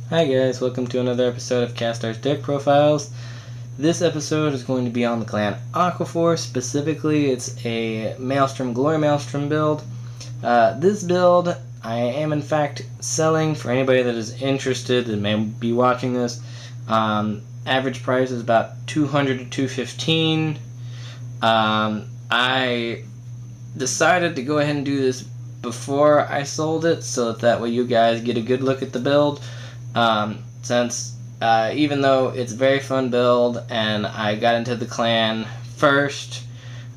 Hi guys, welcome to another episode of Qastor's Deck Profiles. This episode is going to be on the clan Aqua. Specifically, it's a Maelstrom, Glory Maelstrom build. This build I am in fact selling for anybody that is interested that may be watching this. Average price is about $200 to $215. I decided to go ahead and do this before I sold it so that way you guys get a good look at the build. Since even though it's a very fun build and I got into the clan first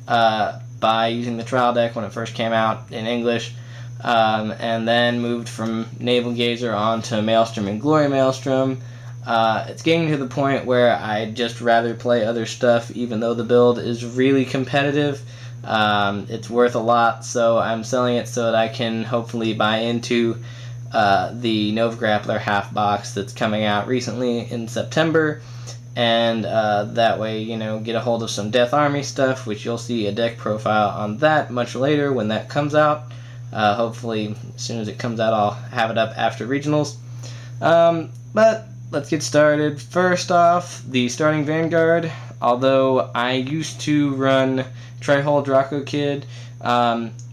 by using the trial deck when it first came out in English, and then moved from Naval Gazer on to Maelstrom and Glory Maelstrom, it's getting to the point where I'd just rather play other stuff even though the build is really competitive. It's worth a lot, so I'm selling it so that I can hopefully buy into the Nova Grappler half box that's coming out recently in September, and that way, get a hold of some Death Army stuff, which you'll see a deck profile on that much later when that comes out. Hopefully, as soon as it comes out, I'll have it up after regionals. But let's get started. First off, the starting Vanguard. Although I used to run Tri-Hole Draco Kid,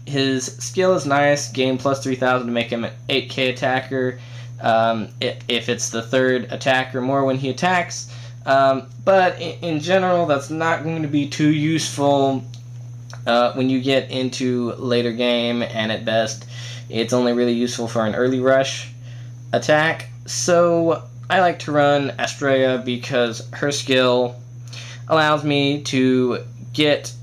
his skill is nice, gain plus 3,000 to make him an 8k attacker if it's the third attack or more when he attacks. But in general, that's not going to be too useful when you get into later game, and at best, it's only really useful for an early rush attack. So I like to run Estrella because her skill allows me to get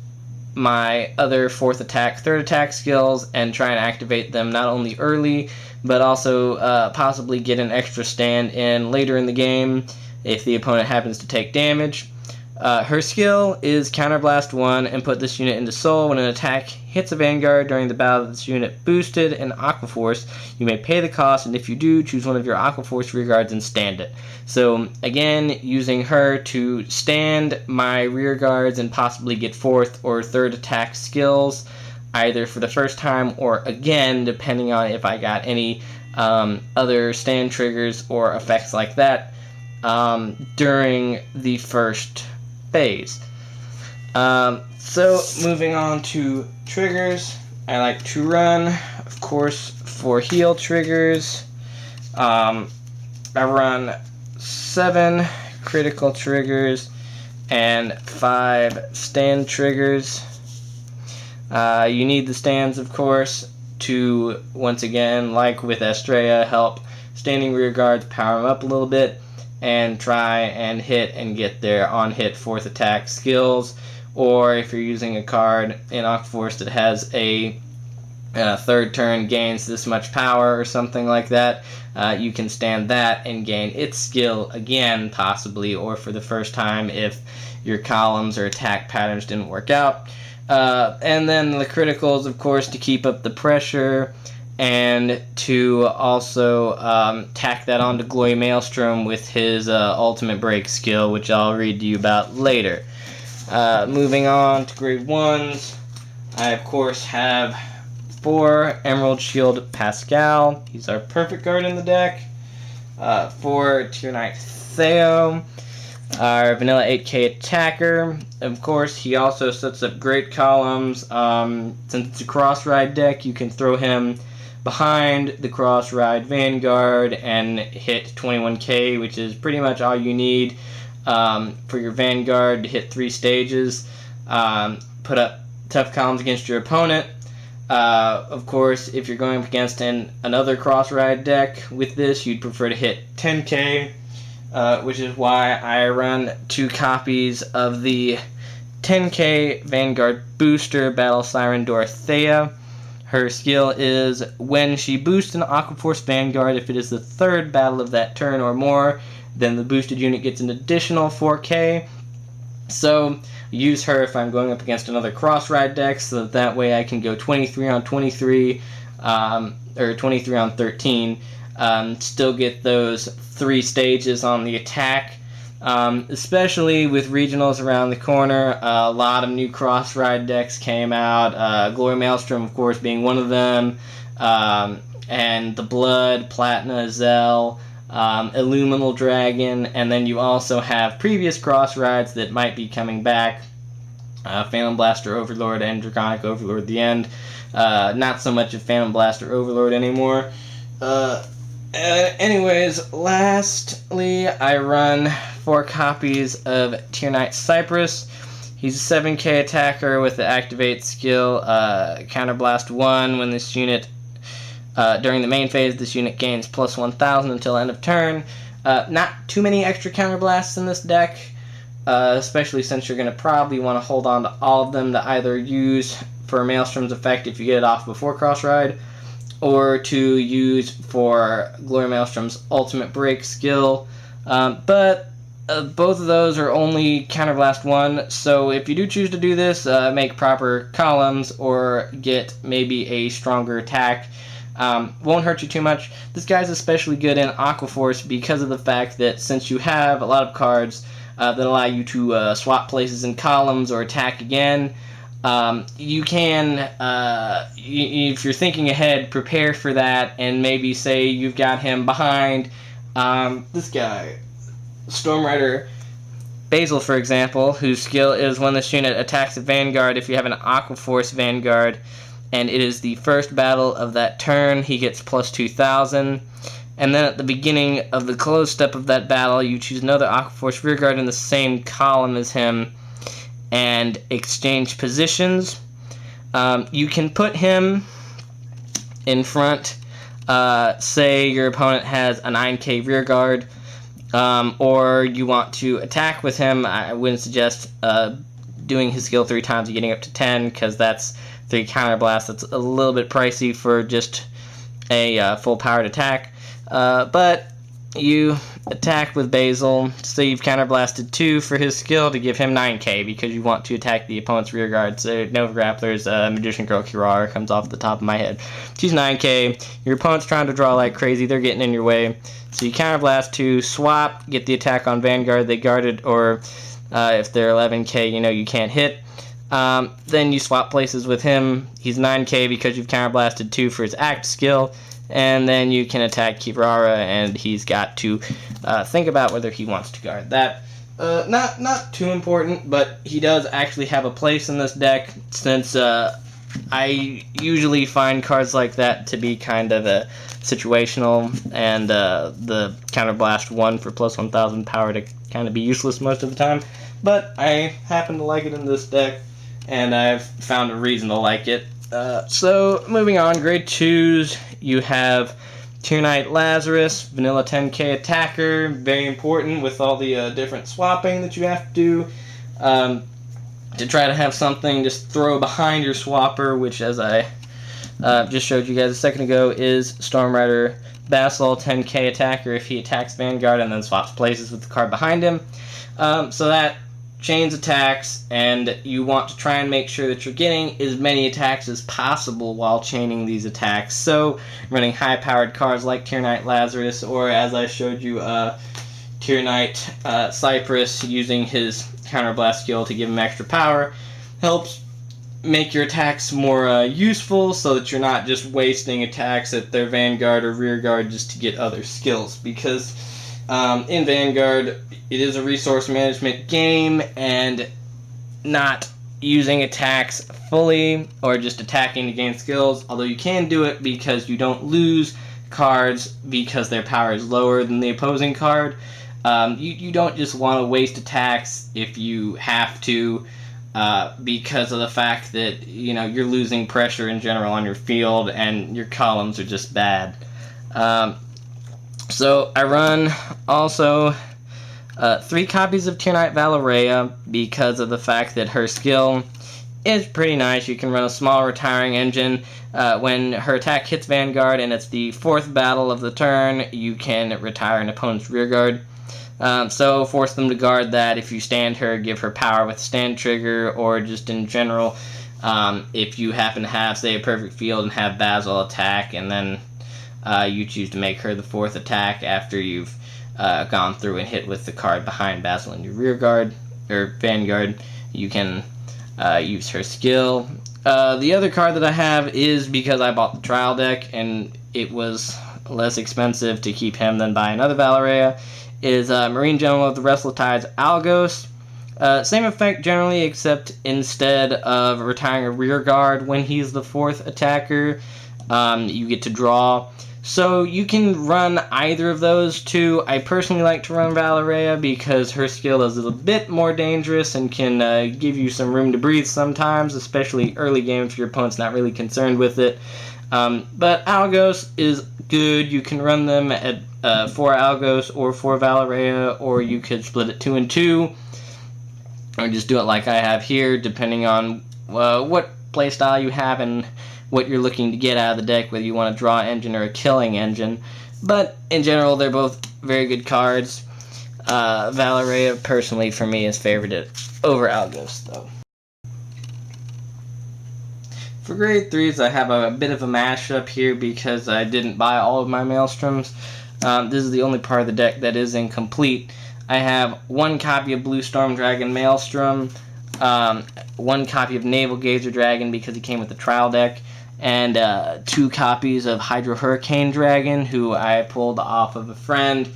my other fourth attack, third attack skills and try and activate them not only early, but also possibly get an extra stand in later in the game if the opponent happens to take damage. Her skill is Counterblast 1 and put this unit into Soul. When an attack hits a Vanguard during the battle of this unit boosted in Aqua Force, you may pay the cost, and if you do, choose one of your Aqua Force rear guards and stand it. So again, using her to stand my rear guards and possibly get fourth or third attack skills, either for the first time or again, depending on if I got any other stand triggers or effects like that during the first phase. So moving on to triggers, I like to run, of course, for heal triggers. I run 7 critical triggers and 5 stand triggers. You need the stands, of course, to, once again, like with Estrella, help standing rear guards power them up a little bit and try and hit and get their on-hit fourth attack skills. Or if you're using a card in Aqua Force that has a third turn gains this much power or something like that, you can stand that and gain its skill again, possibly, or for the first time if your columns or attack patterns didn't work out. And then the criticals, of course, to keep up the pressure and to also tack that onto Glory Maelstrom with his ultimate break skill, which I'll read to you about later. Moving on to grade 1s, I of course have 4 Emerald Shield Pascal. He's our perfect guard in the deck. 4 Tier Knight Theo, our vanilla 8k attacker. Of course, he also sets up great columns. Since it's a cross-ride deck, you can throw him behind the cross-ride Vanguard and hit 21k, which is pretty much all you need for your Vanguard to hit 3 stages. Put up tough columns against your opponent. Of course, if you're going up against another cross-ride deck with this, you'd prefer to hit 10k, which is why I run 2 copies of the 10k Vanguard booster Battle Siren Dorothea. Her skill is when she boosts an Aqua Force Vanguard, if it is the third battle of that turn or more, then the boosted unit gets an additional 4k. So use her if I'm going up against another cross-ride deck, so that way I can go 23 on 23, or 23 on 13, still get those 3 stages on the attack. Especially with regionals around the corner, a lot of new cross-ride decks came out, Glory Maelstrom, of course, being one of them, and the Blood, Platina, Zell, Illuminal Dragon, and then you also have previous cross rides that might be coming back. Phantom Blaster Overlord and Draconic Overlord at the end. Not so much of Phantom Blaster Overlord anymore. Anyways, lastly, I run 4 copies of Tier Knight Cypress. He's a 7k attacker with the Activate skill, Counterblast 1. When this unit, during the main phase, this unit gains plus 1000 until end of turn. Not too many extra Counterblasts in this deck, especially since you're going to probably want to hold on to all of them to either use for Maelstrom's effect if you get it off before Cross Ride, or to use for Glory Maelstrom's Ultimate Break skill. But both of those are only Counterblast 1, so if you do choose to do this, make proper columns or get maybe a stronger attack. Won't hurt you too much. This guy's especially good in Aqua Force because of the fact that since you have a lot of cards that allow you to swap places in columns or attack again, you can, if you're thinking ahead, prepare for that, and maybe say you've got him behind this guy, Stormrider Basil, for example, whose skill is when this unit attacks a Vanguard, if you have an Aqua Force Vanguard, and it is the first battle of that turn, he gets plus 2000. And then at the beginning of the close step of that battle, you choose another Aqua Force Rearguard in the same column as him, and exchange positions. You can put him in front. Say your opponent has a 9k rearguard, or you want to attack with him. I wouldn't suggest doing his skill 3 times and getting up to 10, because that's 3 counterblasts. That's a little bit pricey for just a full powered attack. But you attack with Basil, so you've counterblasted 2 for his skill to give him 9k, because you want to attack the opponent's rear guard. So Nova Grappler's Magician Girl Kirara comes off the top of my head. She's 9k, your opponent's trying to draw like crazy, they're getting in your way. So you counterblast 2, swap, get the attack on Vanguard they guarded, or if they're 11k, you know you can't hit. Then you swap places with him, he's 9k because you've counterblasted 2 for his act skill. And then you can attack Kirara, and he's got to think about whether he wants to guard that. Not too important, but he does actually have a place in this deck, since I usually find cards like that to be kind of a situational, and the Counterblast 1 for plus 1000 power to kind of be useless most of the time. But I happen to like it in this deck, and I've found a reason to like it. So, moving on, grade 2s, you have Tier Knight Lazarus, vanilla 10k attacker, very important with all the different swapping that you have to do. To try to have something just throw behind your swapper, which, as I just showed you guys a second ago, is Stormrider Basil, 10k attacker if he attacks Vanguard and then swaps places with the card behind him. So that chains attacks, and you want to try and make sure that you're getting as many attacks as possible while chaining these attacks. So running high-powered cards like Tier Knight Lazarus, or as I showed you, Tier Knight Cypress using his counterblast skill to give him extra power, helps make your attacks more useful, so that you're not just wasting attacks at their Vanguard or Rearguard just to get other skills, because in Vanguard, it is a resource management game, and not using attacks fully or just attacking to gain skills, although you can do it because you don't lose cards because their power is lower than the opposing card. You don't just want to waste attacks if you have to, because of the fact that, you know, you're losing pressure in general on your field and your columns are just bad. So I run also 3 copies of Tier Knight Valeria because of the fact that her skill is pretty nice. You can run a small retiring engine. When her attack hits Vanguard and it's the 4th battle of the turn, you can retire an opponent's rearguard. So force them to guard that. If you stand her, give her power with stand trigger, or just in general, if you happen to have, say, a perfect field and have Basil attack, and then you choose to make her the 4th attack after you've gone through and hit with the card behind Basil in your rear guard, or Vanguard, you can use her skill. The other card that I have is because I bought the trial deck, and it was less expensive to keep him than buy another Valeria, is Marine General of the Restless Tides, Algos. Same effect generally, except instead of retiring a rear guard when he's the 4th attacker, you get to draw. So you can run either of those two. I personally like to run Valeria because her skill is a bit more dangerous and can give you some room to breathe sometimes, especially early game if your opponent's not really concerned with it. But Algos is good. You can run them at 4 Algos or 4 Valeria, or you could split it 2 and 2. Or just do it like I have here, depending on what playstyle you have and what you're looking to get out of the deck, whether you want a draw engine or a killing engine. But in general, they're both very good cards. Valeria, personally, for me, is favored over Algos, though. For grade 3s, I have a bit of a mashup here because I didn't buy all of my Maelstroms. This is the only part of the deck that is incomplete. I have 1 copy of Blue Storm Dragon Maelstrom, 1 copy of Naval Gazer Dragon because he came with the trial deck, and 2 copies of Hydro Hurricane Dragon, who I pulled off of a friend.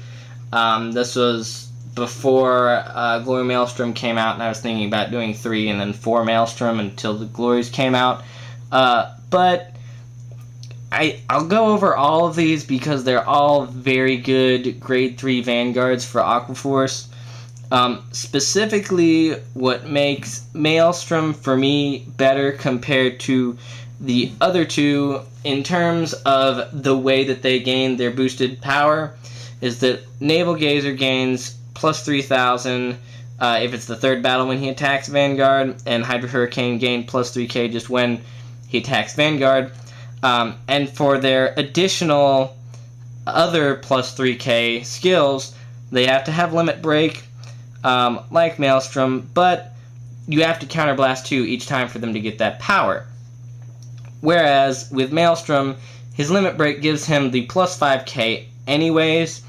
This was before Glory Maelstrom came out, and I was thinking about doing 3 and then 4 Maelstrom until the Glories came out. But I'll go over all of these because they're all very good grade 3 Vanguards for Aqua Force. Specifically, what makes Maelstrom for me better compared to the other two in terms of the way that they gain their boosted power is that Naval Gazer gains plus 3,000 if it's the 3rd battle when he attacks Vanguard, and Hydro Hurricane gain plus 3k just when he attacks Vanguard. And for their additional other plus 3k skills, they have to have Limit Break, like Maelstrom, but you have to Counterblast 2 each time for them to get that power. Whereas with Maelstrom, his Limit Break gives him the plus 5k anyways,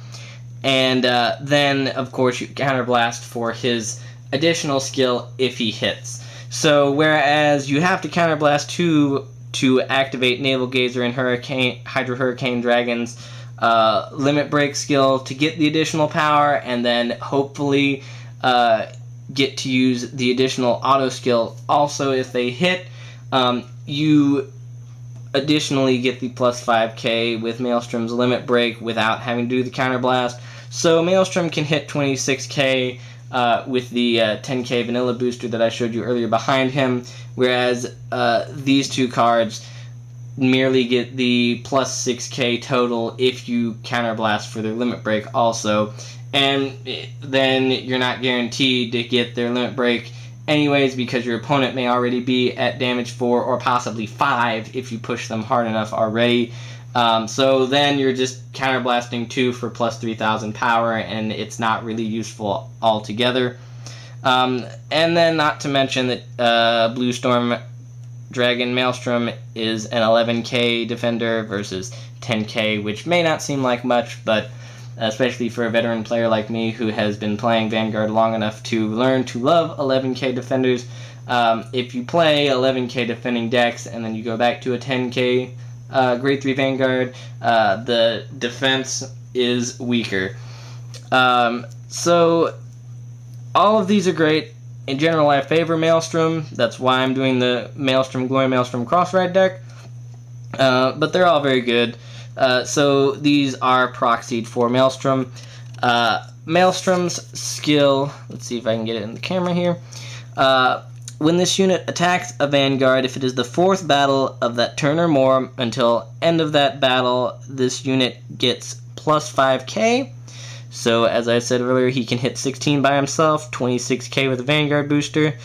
and then, of course, you Counterblast for his additional skill if he hits. So whereas you have to Counterblast 2 to activate Naval Gazer and Hydro Hurricane Dragon's Limit Break skill to get the additional power, and then hopefully get to use the additional auto skill also if they hit, you additionally get the plus 5k with Maelstrom's Limit Break without having to do the Counterblast. So Maelstrom can hit 26k with the 10k vanilla booster that I showed you earlier behind him, whereas these two cards merely get the plus 6k total if you Counterblast for their Limit Break also, and then you're not guaranteed to get their Limit Break anyways because your opponent may already be at damage 4 or possibly 5 if you push them hard enough already. So then you're just Counterblasting 2 for plus 3,000 power, and it's not really useful altogether. And then not to mention that Blue Storm Dragon Maelstrom is an 11k defender versus 10k, which may not seem like much, but especially for a veteran player like me who has been playing Vanguard long enough to learn to love 11k defenders, if you play 11k defending decks and then you go back to a 10k grade 3 Vanguard, the defense is weaker. So all of these are great. In general, I favor Maelstrom. That's why I'm doing the Maelstrom Glory Maelstrom Cross-Ride deck. But they're all very good. So these are proxied for Maelstrom. Maelstrom's skill, let's see if I can get it in the camera here. When this unit attacks a Vanguard, if it is the 4th battle of that turn or more, until end of that battle, this unit gets plus 5k. So, as I said earlier, he can hit 16 by himself, 26k with a Vanguard booster.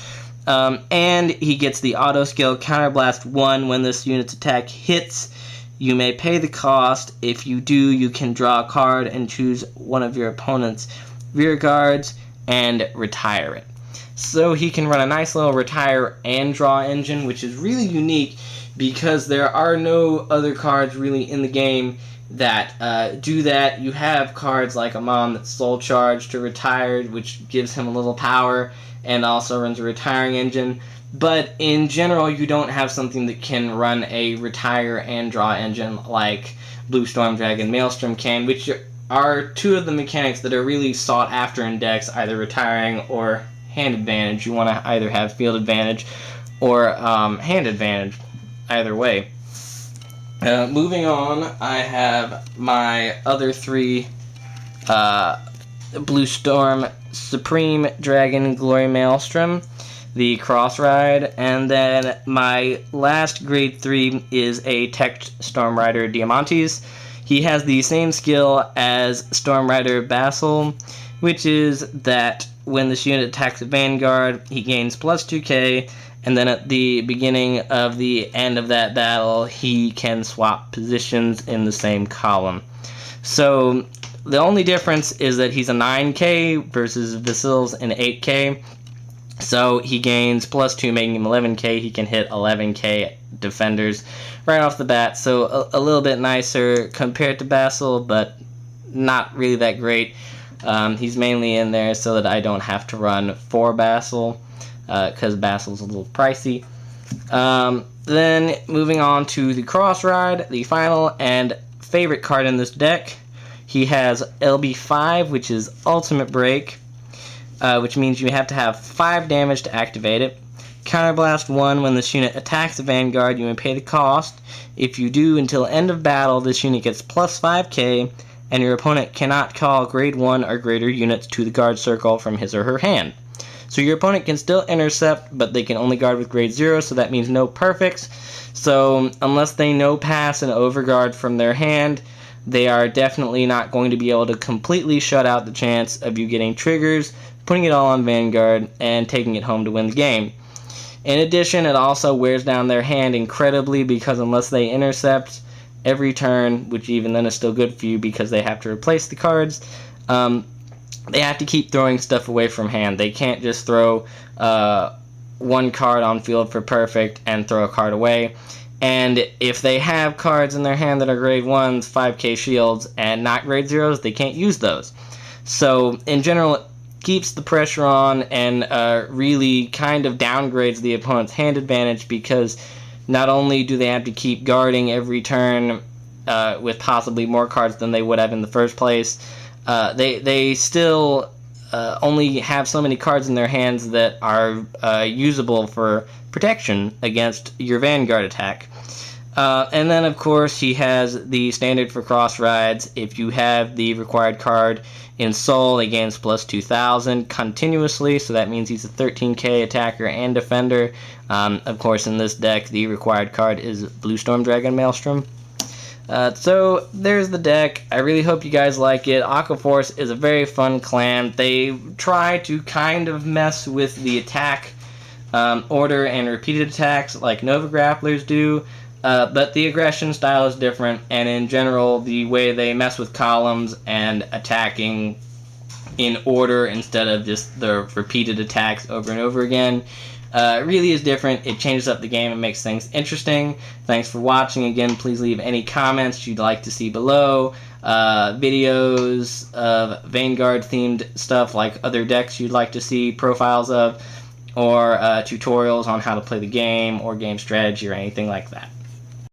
And he gets the auto skill Counterblast 1 when this unit's attack hits. You may pay the cost. If you do, you can draw a card and choose one of your opponent's rear guards and retire it. So he can run a nice little retire and draw engine, which is really unique because there are no other cards really in the game that do that. You have cards like Amon that's Soul Charge to retire, which gives him a little power and also runs a retiring engine. But in general, you don't have something that can run a retire and draw engine like Blue Storm Dragon Maelstrom can, which are two of the mechanics that are really sought after in decks, either retiring or hand advantage. You want to either have field advantage or hand advantage, either way. Moving on, I have my other three Blue Storm Supreme Dragon Glory Maelstrom, the Cross Ride, and then my last grade 3 is a Tech Storm Rider Diamantes. He has the same skill as Storm Rider Basil, which is that when this unit attacks a Vanguard, he gains plus 2k, and then at the beginning of the end of that battle, he can swap positions in the same column. So the only difference is that he's a 9k versus Vasil's an 8k. So he gains plus 2, making him 11k. He can hit 11k defenders right off the bat. So a little bit nicer compared to Basil, but not really that great. He's mainly in there so that I don't have to run 4 Basil, because Basil's a little pricey. Then moving on to the Cross Ride, the final and favorite card in this deck. He has LB5, which is Ultimate Break, which means you have to have 5 damage to activate it. Counterblast 1, when this unit attacks a Vanguard, you may pay the cost. If you do, until end of battle, this unit gets plus 5k, and your opponent cannot call grade 1 or greater units to the guard circle from his or her hand. So your opponent can still intercept, but they can only guard with grade 0, so that means no perfects. So unless they no-pass an overguard from their hand, they are definitely not going to be able to completely shut out the chance of you getting triggers, putting it all on Vanguard, and taking it home to win the game. In addition, it also wears down their hand incredibly, because unless they intercept every turn, which even then is still good for you because they have to replace the cards, they have to keep throwing stuff away from hand. They can't just throw one card on field for perfect and throw a card away. And if they have cards in their hand that are grade 1s, 5k shields, and not grade 0s, they can't use those. So in general, it keeps the pressure on and really kind of downgrades the opponent's hand advantage, because not only do they have to keep guarding every turn with possibly more cards than they would have in the first place, they still only have so many cards in their hands that are usable for protection against your Vanguard attack. And then, of course, he has the standard for cross rides. If you have the required card in Soul, he gains plus 2,000 continuously, so that means he's a 13k attacker and defender. Of course, in this deck, the required card is Blue Storm Dragon Maelstrom. So there's the deck. I really hope you guys like it. Aqua Force is a very fun clan. They try to kind of mess with the attack order and repeated attacks like Nova Grapplers do, but the aggression style is different, and in general the way they mess with columns and attacking in order instead of just the repeated attacks over and over again really is different. It changes up the game and makes things interesting. Thanks for watching. Again, please leave any comments you'd like to see below. Videos of Vanguard themed stuff like other decks you'd like to see profiles of, or tutorials on how to play the game or game strategy or anything like that.